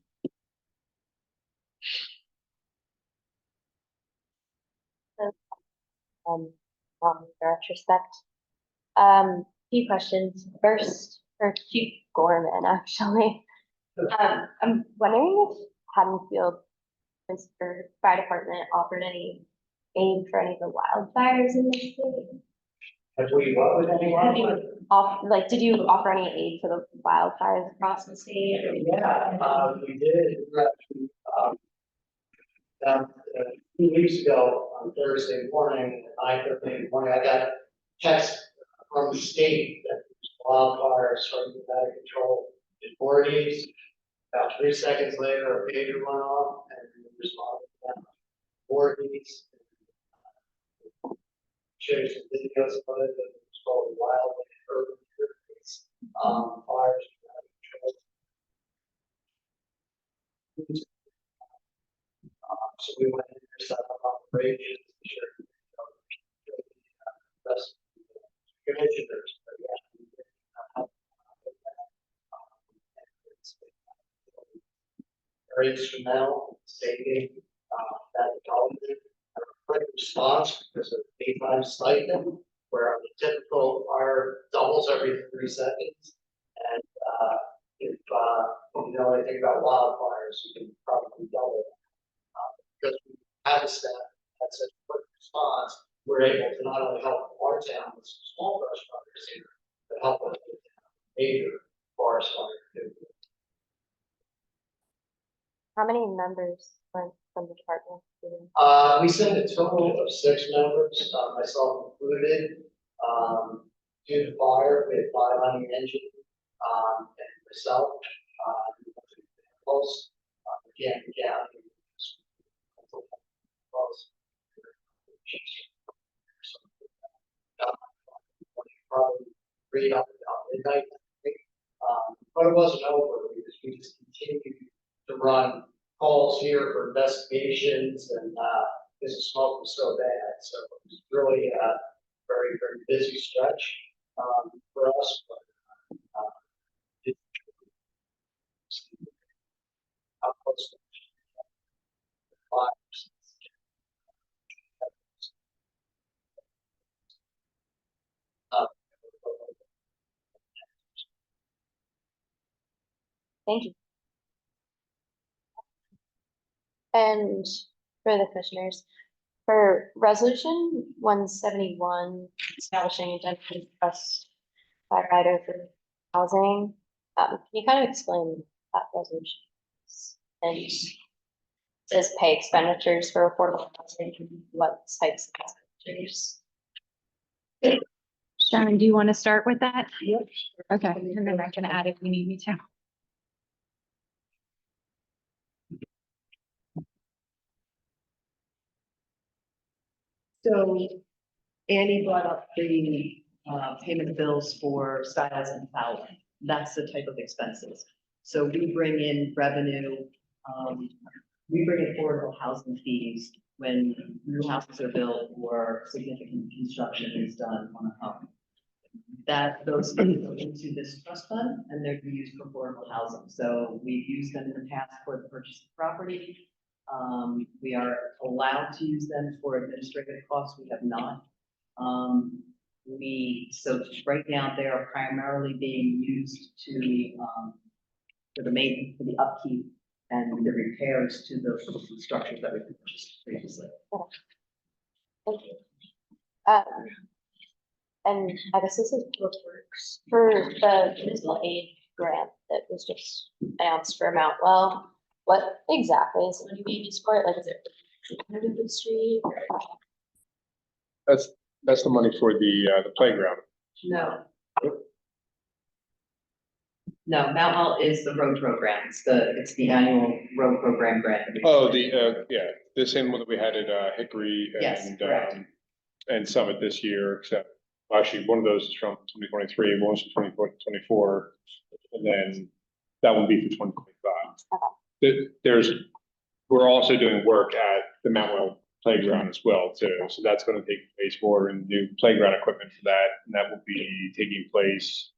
Retrospect. Few questions. First, for Chief Gorman, actually. I'm wondering if Haddonfield, Mr. Fire Department offered any aid for any of the wildfires in the state? Have we, what was any? Did you offer any aid for the wildfires across the state? Yeah, we did, we actually, about 2 weeks ago, on Thursday morning, at 9:30 in the morning, I got a text from the state that wildfires starting to get out of control in Voorhees. About 3 seconds later, a pager went off and we responded to that. Voorhees. Showed some videos of it, that was called Wild Urban Hurricanes, fires. So we went in there, set up operations, sure. Rest of the commissioners, but yeah. Very instrumental in saving, that development. A quick response because of daytime stipend, where the typical fire doubles every 3 seconds. And, if, you know anything about wildfires, you can probably double it. Because we have a staff that's a quick response, we're able to not only help our town with some small brush fires here, but help us with major forest fire too. How many members went from the department? We sent a total of 6 members, myself included. Due to fire, we had 5 on the engine, and myself, close, again, probably read up about midnight, I think. But it wasn't over because we just continued to run calls here for investigations and, because the smoke was so bad. So it was really a very, very busy stretch, for us. But, how close fires. Thank you. And for the commissioners, for resolution 171, establishing a dedicated trust firefighter for housing, can you kind of explain that resolution? And it says pay expenditures for affordable housing, what types of expenditures? Sharon, do you want to start with that? Yep. Okay, and then I can add if you need me to. So Annie brought up the payment of bills for Styles and Fowler. That's the type of expenses. So we bring in revenue, we bring in affordable housing fees when new houses are built or significant construction is done on a home. that those funds go into this trust fund and they're to be used for affordable housing. So we've used them in the past for the purchase of property. We are allowed to use them for administrative costs. We have not. So right now they are primarily being used to, for the upkeep and the repairs to the structures that we purchased previously. Thank you. And I guess this is what works for the municipal aid grant that was just announced for Mount Well. What exactly is the money being used for? Like, is it part of the street? That's the money for the playground. No. No, Mount All is the road program. It's the annual road program grant. Oh, yeah, the same one that we had at Hickory Yes, and, correct. and Summit this year, except actually one of those is from 2023, one's from 2024, and then that will be for 2025. We're also doing work at the Mount Well playground as well too, so that's going to take place for and new playground equipment for that, and that will be taking place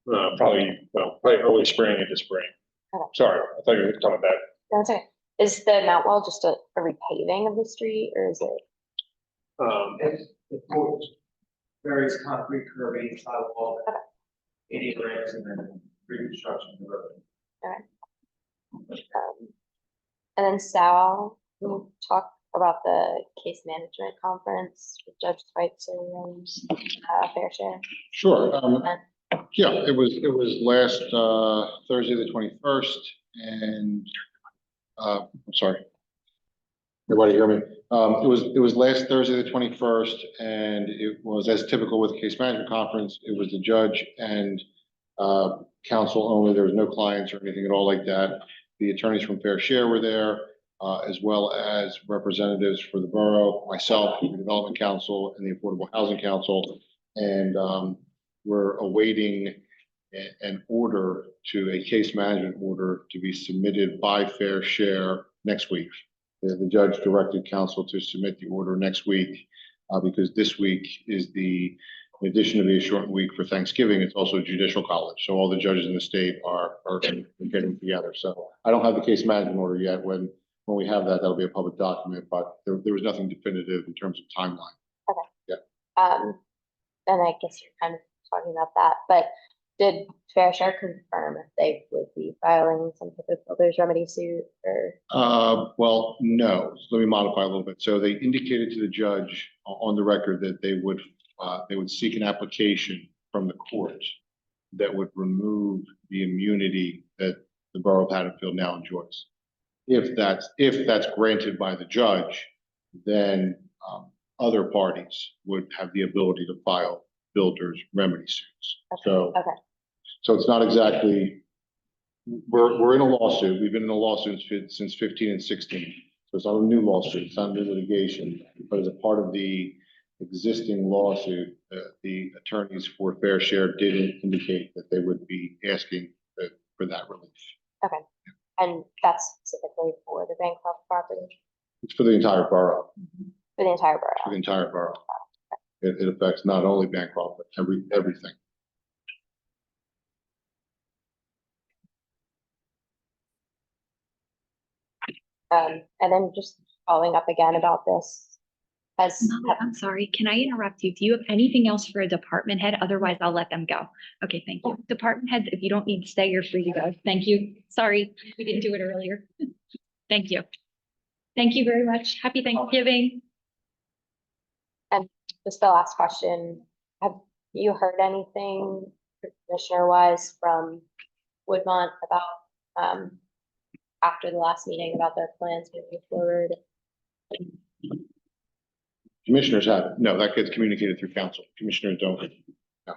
probably early spring into spring. Okay. Sorry, I thought you were talking about that. That's okay. Is the Mount Well just a repaving of the street, or is it? It's various concrete curbing, sidewalk, ADA ramps, and then reconstruction of the road. And then Sal, can you talk about the case management conference with Judge Schweitzer and Fair Share? Sure. Yeah, it was last Thursday, the 21st, and I'm sorry. Everybody hear me? It was last Thursday, the 21st, and it was, as typical with the case management conference, it was the judge and counsel only. There was no clients or anything at all like that. The attorneys from Fair Share were there, as well as representatives for the borough, myself, the Development Council, and the Affordable Housing Council. And we're awaiting an order a case management order to be submitted by Fair Share next week. The judge directed counsel to submit the order next week because this week is in addition to be a short week for Thanksgiving, it's also judicial college. So all the judges in the state are getting together. So I don't have the case management order yet. When we have that, that'll be a public document, but there was nothing definitive in terms of timeline. Okay. Yeah. And I guess you're kind of talking about that, but did Fair Share confirm if they would be filing some type of builder's remedy suit or? Well, no. So let me modify a little bit. So they indicated to the judge on the record that they would seek an application from the court that would remove the immunity that the borough of Haddonfield now enjoys. If that's granted by the judge, then other parties would have the ability to file builders remedy suits. Okay. So it's not exactly, we're in a lawsuit. We've been in a lawsuit since 15 and 16. So it's not a new lawsuit, it's not new litigation, but as a part of the existing lawsuit, the attorneys for Fair Share did indicate that they would be asking for that relief. Okay. And that's specifically for the Bancroft property? It's for the entire borough. For the entire borough? For the entire borough. It affects not only Bancroft, but everything. And then just following up again about this. Molly, I'm sorry, can I interrupt you? Do you have anything else for a department head? Otherwise, I'll let them go. Okay, thank you. Department heads, if you don't need to stay, you're free to go. Thank you. Sorry, we didn't do it earlier. Thank you. Thank you very much. Happy Thanksgiving. And just the last question, have you heard anything commissioner wise from Woodmont about, after the last meeting about their plans moving forward? Commissioners have, no, that gets communicated through council. Commissioners don't. No.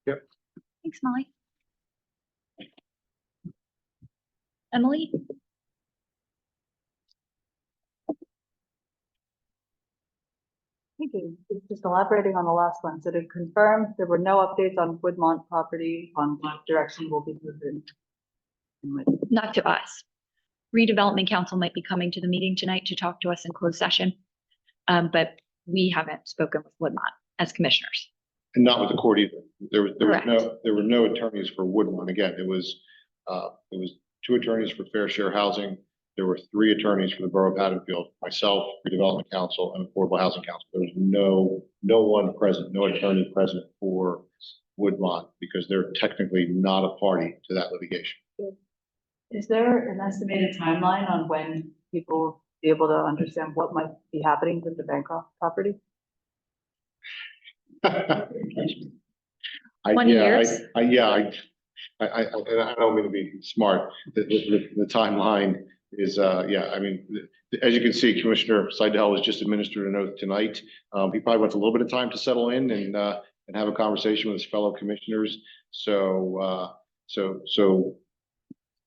Yep. Thanks, Molly. Emily? Thank you. Just elaborating on the last one. So to confirm, there were no updates on Woodmont property on what direction will be moving. Not to us. Redevelopment Council might be coming to the meeting tonight to talk to us in closed session. but we haven't spoken with Woodmont as commissioners. And not with the court either. There was Correct. there were no attorneys for Woodlawn. Again, it was 2 attorneys for Fair Share Housing. There were 3 attorneys for the Borough of Haddonfield, myself, Redevelopment Council, and Affordable Housing Council. There was no one present, no attorney present for Woodlawn, because they're technically not a party to that litigation. Is there an estimated timeline on when people will be able to understand what might be happening with the Bancroft property? 20 years? I don't mean to be smart. The timeline is, I mean, as you can see, Commissioner Seidel was just administered an oath tonight. He probably wants a little bit of time to settle in and have a conversation with his fellow commissioners. So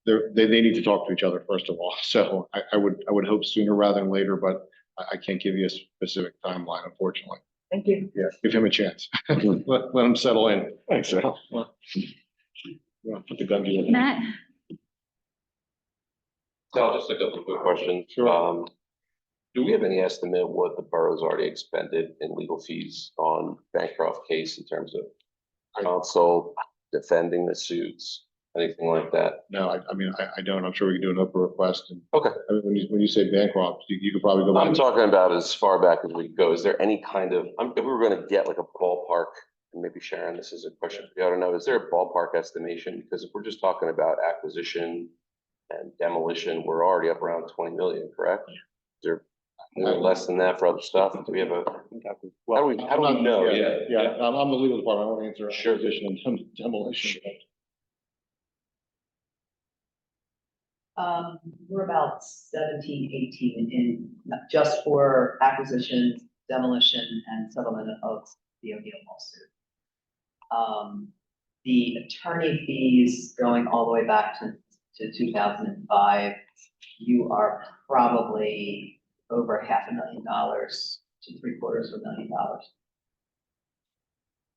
they need to talk to each other first of all. So I would hope sooner rather than later, but I can't give you a specific timeline, unfortunately. Thank you. Yeah, give him a chance. Let him settle in. Thanks, Al. Put the gun to your head. Matt? So just a couple of quick questions. Sure. Do we have any estimate what the borough's already expended in legal fees on Bancroft case in terms of counsel, defending the suits, anything like that? No, I mean, I don't. I'm sure we can do an open request. And Okay. I mean, when you say Bancroft, you could probably go back. I'm talking about as far back as we go. Is there any kind of, if we were gonna get like a ballpark, and maybe Sharon, this is a question for you, I don't know, is there a ballpark estimation? Because if we're just talking about acquisition and demolition, we're already up around 20 million, correct? Is there more or less than that for other stuff? Do we have a, how do we know? Yeah, I'm the legal department. I won't answer Sure. acquisition and demolition. We're about 17, 18 in just for acquisition, demolition, and settlement of the O'Neill lawsuit. The attorney fees going all the way back to 2005, you are probably over $500,000 to $750,000.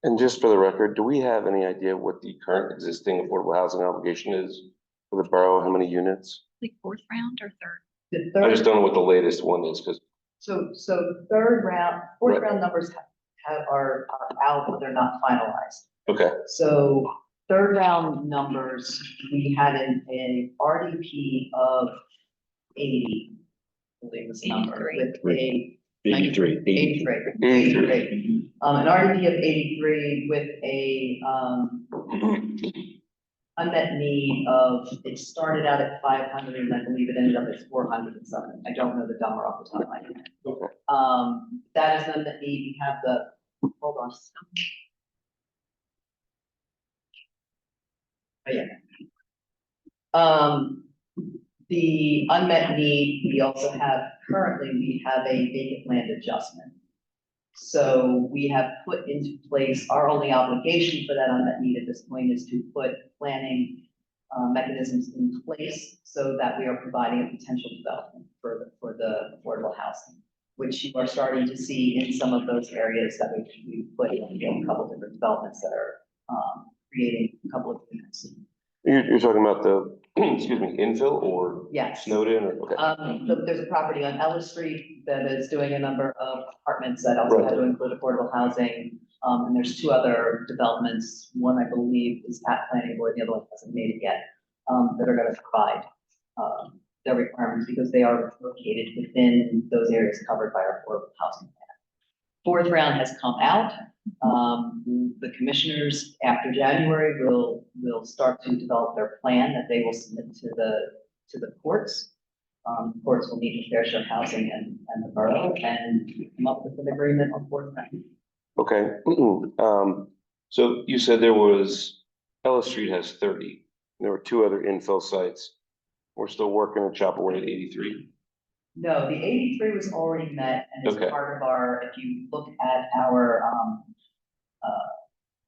And just for the record, do we have any idea what the current existing affordable housing obligation is for the borough? How many units? Like 4th round or 3rd? The I just third, don't know what the latest one is, because so third round, fourth Right. round numbers are out, but they're not finalized. okay, So third round numbers, we had an RDP of 80, I believe was the number, with a 83. 83. An RDP of 83 with a unmet need of, it started out at 500 and I believe it ended up at 400 and something. I don't know the number off the top of my head. Okay. That is unmet need. We have the, hold on. Oh, yeah. The unmet need, we also have, currently, we have a vacant land adjustment. So we have put into place, our only obligation for that unmet need at this point is to put planning mechanisms in place so that we are providing a potential development for the affordable housing, which you are starting to see in some of those areas that we put in, a couple different developments that are creating a couple of units. you're talking about the, excuse me, infill or Yes. Snowden or, okay. There's a property on Ellis Street that is doing a number of apartments that also have to include affordable housing. And there's 2 other developments, one I believe is at planning board, the other one hasn't made it yet, that are gonna provide their requirements because they are located within those areas covered by our affordable housing plan. 4th round has come out. The commissioners after January will start to develop their plan that they will submit to the courts. Courts will meet with Fair Share Housing and the borough and come up with an agreement on 4th round. Okay, so you said there was, Ellis Street has 30, there were 2 other infill sites. We're still working to chop away at 83. No, the 83 was already met and is Okay. part of our, if you look at our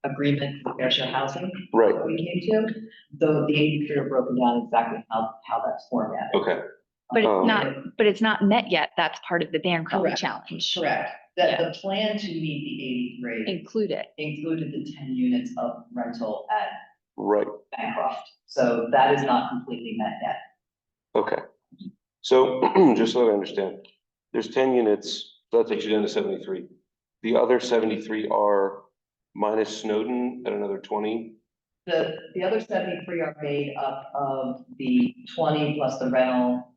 agreement with Fair Share Housing. Right. That we came to, though the 83 are broken down exactly how that's formatted. Okay, But it's not met yet. That's part of the Bancroft Correct. challenge. Correct. The plan to meet the 83 Include it. included the 10 units of rental at right, Bancroft. So that is not completely met yet. okay. So just so I understand, there's 10 units So that takes you down to 73. The other 73 are minus Snowden at another 20. The other 73 are made up of the 20 plus the rental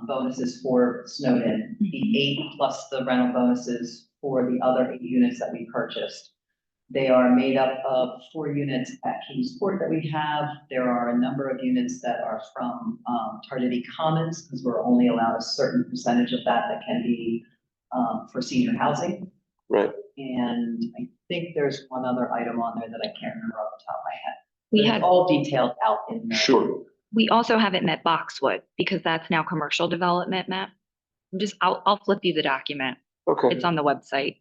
bonuses for Snowden, the 8 plus the rental bonuses for the other 8 units that we purchased. They are made up of 4 units at Kingsport that we have. There are a number of units that are from Tardity Commons, because we're only allowed a certain percentage of that can be for senior housing. Right. And I think there's one other item on there that I can't remember off the top of my head. We But it's had, all detailed out in there. Sure. we also haven't met Boxwood because that's now commercial development map. I'll flip you the document. Okay. It's on the website.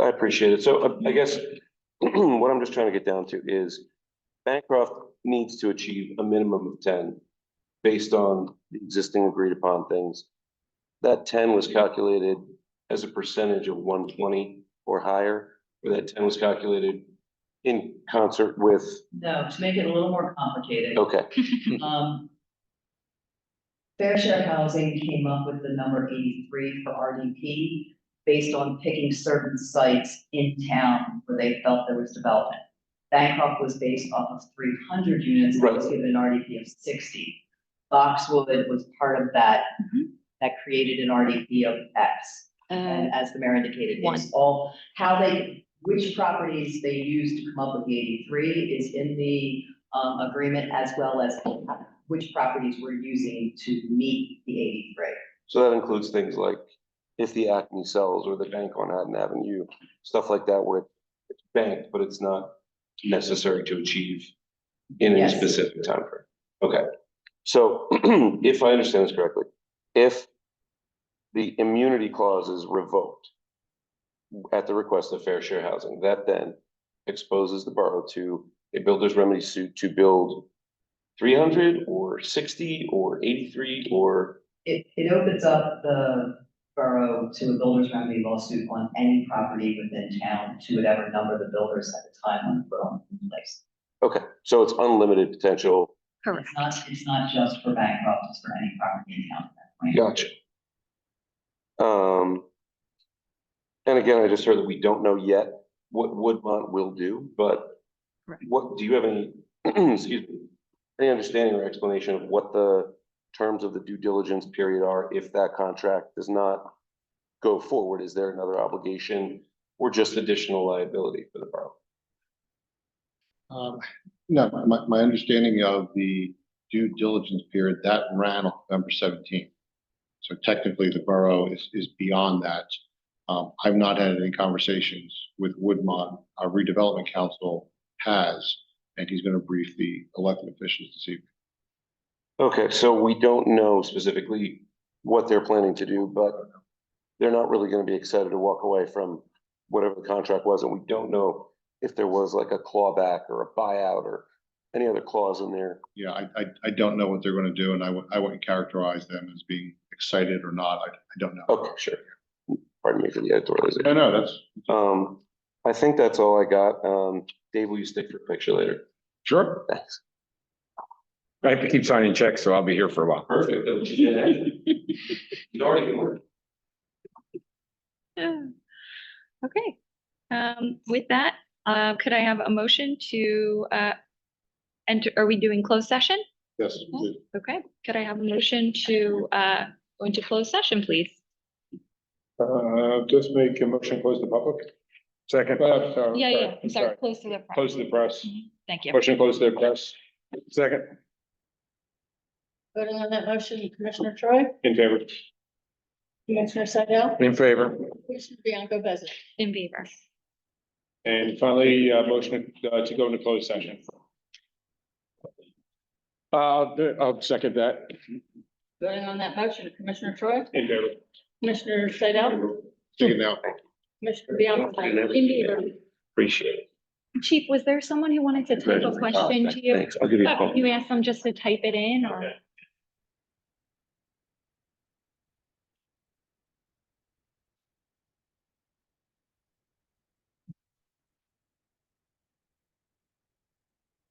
I appreciate it. So I guess what I'm just trying to get down to is Bancroft needs to achieve a minimum of 10 based on the existing agreed upon things. That 10 was calculated as a percentage of 120 or higher, or that 10 was calculated in concert with, No, to make it a little more complicated. okay, Fair Share Housing came up with the number 83 for RDP based on picking certain sites in town where they felt there was development. Bancroft was based off of 300 units, that was given an RDP of 60. Boxwood was part of that, that created an RDP of X. And as the mayor indicated, it's all how which properties they used to come up with the 83 is in the agreement, as well as which properties we're using to meet the 83. so that includes things like if the Acme sells or the bank on Haddon Avenue, stuff like that, where it's banked, but it's not necessary to achieve in a Yes. specific time frame. Okay, so if I understand this correctly, if the immunity clause is revoked at the request of Fair Share Housing, that then exposes the borough to a builder's remedy suit to build 300 or 60 or 83 or. It opens up the borough to a builder's remedy lawsuit on any property within town to whatever number the builders at the time want to put on in place. Okay, so it's unlimited potential. Correct. It's not just for Bancroft, it's for any property in town at that point. Gotcha. And again, I just heard that we don't know yet what Woodmont will do, but what, do you have any, excuse me, any understanding or explanation of what the terms of the due diligence period are if that contract does not go forward? Is there another obligation or just additional liability for the borough? No, my understanding of the due diligence period, that ran on November 17th. So technically the borough is beyond that. I've not had any conversations with Woodmont. Our redevelopment council has, and he's going to brief the elected officials this evening. Okay, so we don't know specifically what they're planning to do, but they're not really going to be excited to walk away from whatever the contract was. And we don't know if there was like a clawback or a buyout or any other clause in there. Yeah, I don't know what they're going to do, and I wouldn't characterize them as being excited or not. I don't know. Okay, sure. Pardon me for the editorialization. No, that's. I think that's all I got. Dave, will you stick for a picture later? Sure. Thanks. I have to keep signing checks, so I'll be here for a while. Perfect. You'd already been working. Okay. With that, could I have a motion to enter, are we doing closed session? Yes. Okay, could I have a motion to go into closed session, please? Just make a motion, close the public. Second. Yeah, I'm sorry, close to the front. Close to the press. Thank you. Motion close to the press. Second. Voting on that motion, Commissioner Troy, In favor. Commissioner Seidel, In favor. Commissioner Bianco Bezek. In favor. And finally, motion to go into closed session. I'll second that. Voting on that motion, Commissioner Troy, In favor. Commissioner Seidel, See you now. Commissioner Bianco Bezek. In favor. Appreciate it. Chief, was there someone who wanted to type a question to you? Thanks. I'll give you a call. You asked them just to type it in or?